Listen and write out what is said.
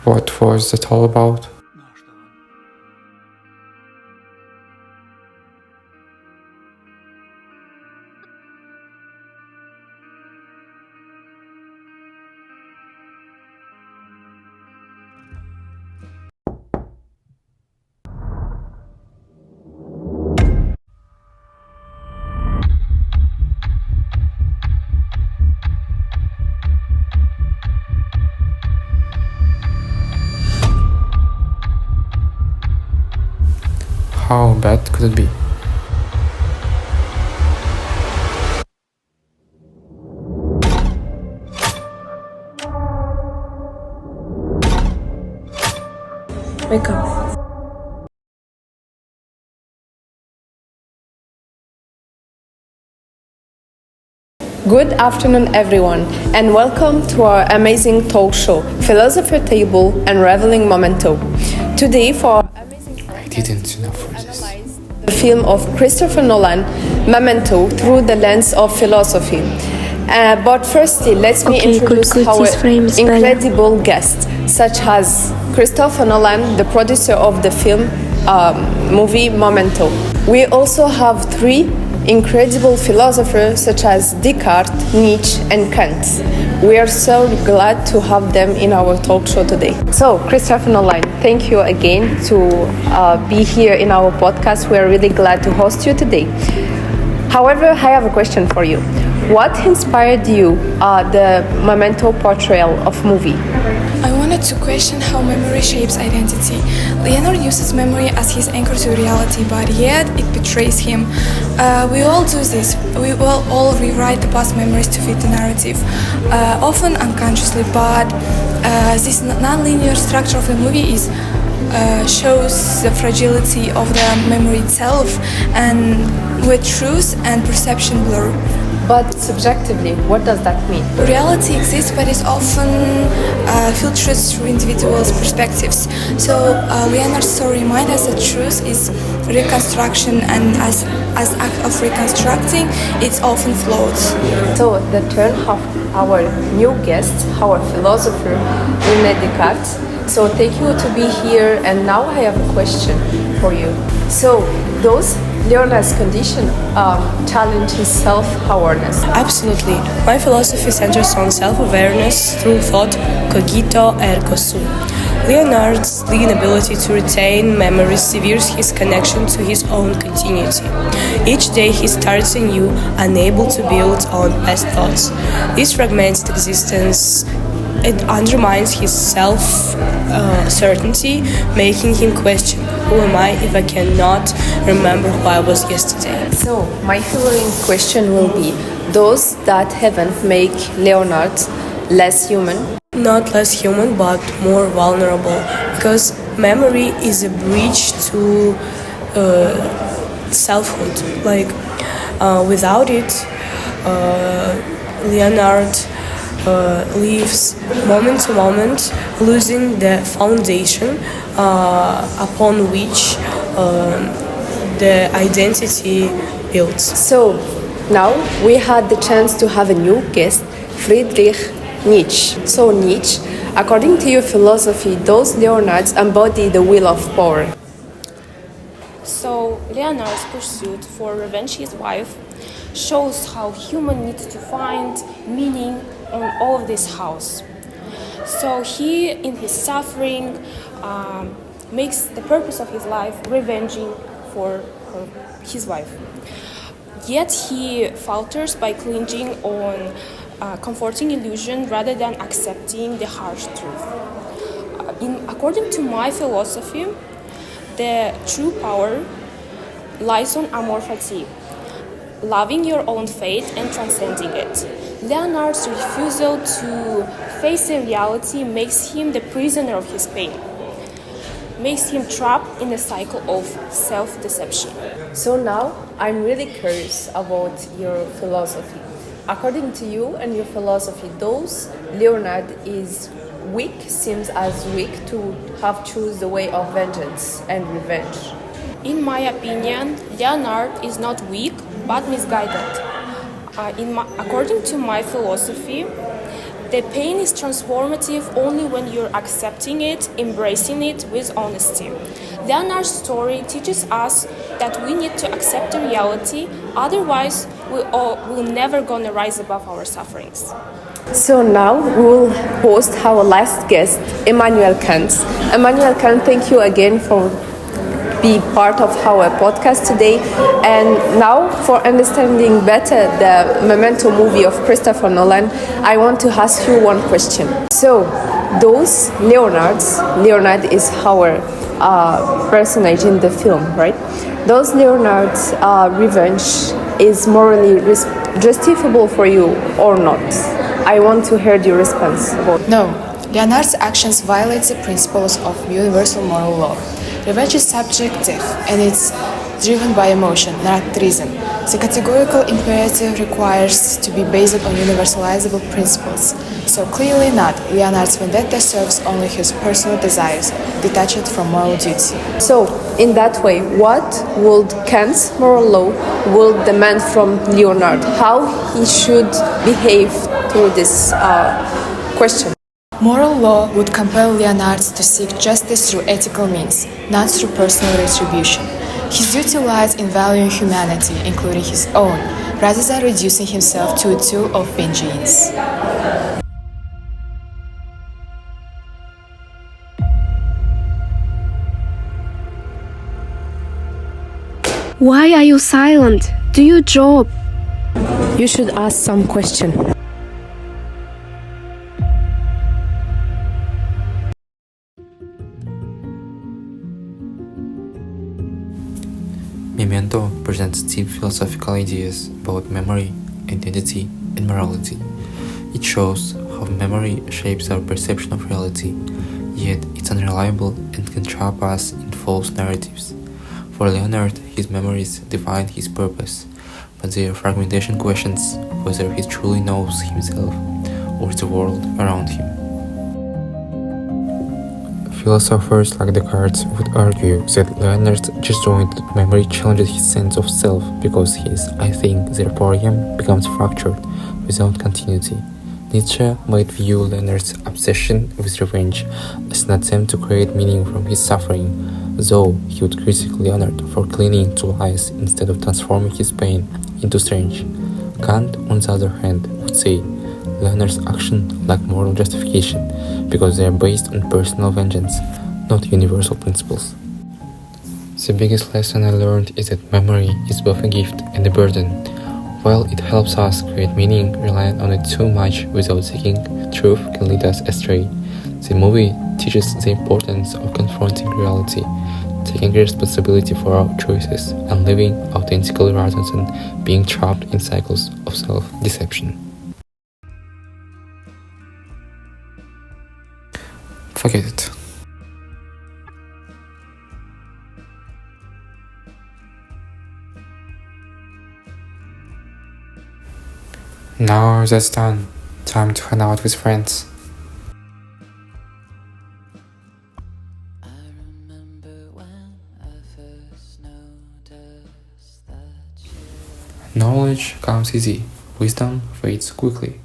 What was that all about? How bad could it be? Wake up. Good afternoon, everyone, and welcome to our amazing talk show, Philosopher Table Unraveling Memento. Today, for our amazing I didn't know for this. the film of Christopher Nolan, Memento, through the lens of philosophy. But firstly, let me introduce our incredible guests, such as Christopher Nolan, the producer of the film movie Memento. We also have three incredible philosophers such as Descartes, Nietzsche, and Kant. We are so glad to have them in our talk show today. So, Christopher Nolan, thank you again to be here in our podcast. We are really glad to host you today. However, I have a question for you. What inspired you the Memento portrayal of movie? I wanted to question how memory shapes identity. Leonard uses memory as his anchor to reality, but yet it betrays him. We all do this. We will all rewrite the past memories to fit the narrative, often unconsciously, but this non-linear structure of the movie shows the fragility of the memory itself, and with truth and perception blur. But subjectively, what does that mean? Reality exists, but it's often filtered through individuals' perspectives. So Leonard's story reminds us that truth is reconstruction, and as act of reconstructing, it's often flawed. So the turn of our new guest, our philosopher, René Descartes. So thank you to be here, and now I have a question for you. So those Leonard's condition challenge his self-awareness. Absolutely. My philosophy centers on self-awareness through thought, cogito ergo sum. Leonard's inability to retain memories severs his connection to his own continuity. Each day he starts anew, unable to build on past thoughts. This fragmented existence it undermines his self-certainty, making him question, who am I if I cannot remember who I was yesterday? So, my following question will be, does that haven't make Leonard less human? Not less human, but more vulnerable, because memory is a bridge to selfhood. Without it, Leonard lives moment to moment, losing the foundation upon which the identity builds. So, now we had the chance to have a new guest, Friedrich Nietzsche. So, Nietzsche, according to your philosophy, those Leonards embody the will of power. So, Leonard's pursuit for revenge his wife shows how human needs to find meaning on all of this house. So he, in his suffering, makes the purpose of his life revenging for his wife. Yet he falters by clinging on comforting illusion rather than accepting the harsh truth. According to my philosophy, the true power lies on amor fati, loving your own fate and transcending it. Leonard's refusal to face the reality makes him the prisoner of his pain, makes him trapped in a cycle of self-deception. So now I'm really curious about your philosophy. According to you and your philosophy, those Leonard is weak, seems as weak to have choose the way of vengeance and revenge. In my opinion, Leonard is not weak but misguided. According to my philosophy, The pain is transformative only when you're accepting it, embracing it with honesty. Leonard's story teaches us that we need to accept the reality, otherwise we're never gonna rise above our sufferings. So now we will host our last guest, Emmanuel Kant. Emmanuel Kant, thank you again for being part of our podcast today. And now, for understanding better the Memento movie of Christopher Nolan, I want to ask you one question. So, those Leonard is our personage in the film, right? Those Leonard's revenge is morally justifiable for you or not? I want to hear your response. No, Leonard's actions violate the principles of universal moral law. Revenge is subjective and it's driven by emotion, not reason. The categorical imperative requires to be based on universalizable principles. So clearly not. Leonard's vendetta serves only his personal desires, detached from moral duty. So, in that way, what would Kant's moral law will demand from Leonard? How he should behave through this question? Moral law would compel Leonard to seek justice through ethical means, not through personal retribution. His duty lies in valuing humanity, including his own, rather than reducing himself to a tool of vengeance. Why are you silent? Do your job. You should ask some question. Memento presents deep philosophical ideas about memory, identity, and morality. It shows how memory shapes our perception of reality, yet it's unreliable and can trap us in false narratives. For Leonard, his memories define his purpose, but their fragmentation questions whether he truly knows himself or the world around him. Philosophers like Descartes would argue that Leonard's disjointed memory challenges his sense of self because his "I think, therefore I am" becomes fractured without continuity. Nietzsche might view Leonard's obsession with revenge as an attempt to create meaning from his suffering, though he would critique Leonard for clinging to lies instead of transforming his pain into strength. Kant, on the other hand, would say Leonard's actions lack moral justification because they are based on personal vengeance, not universal principles. The biggest lesson I learned is that memory is both a gift and a burden. While it helps us create meaning, relying on it too much without seeking truth can lead us astray. The movie teaches the importance of confronting reality, taking responsibility for our choices, and living authentically rather than being trapped in cycles of self-deception. Forget it. Now that's done. Time to hang out with friends. Knowledge comes easy, wisdom fades quickly.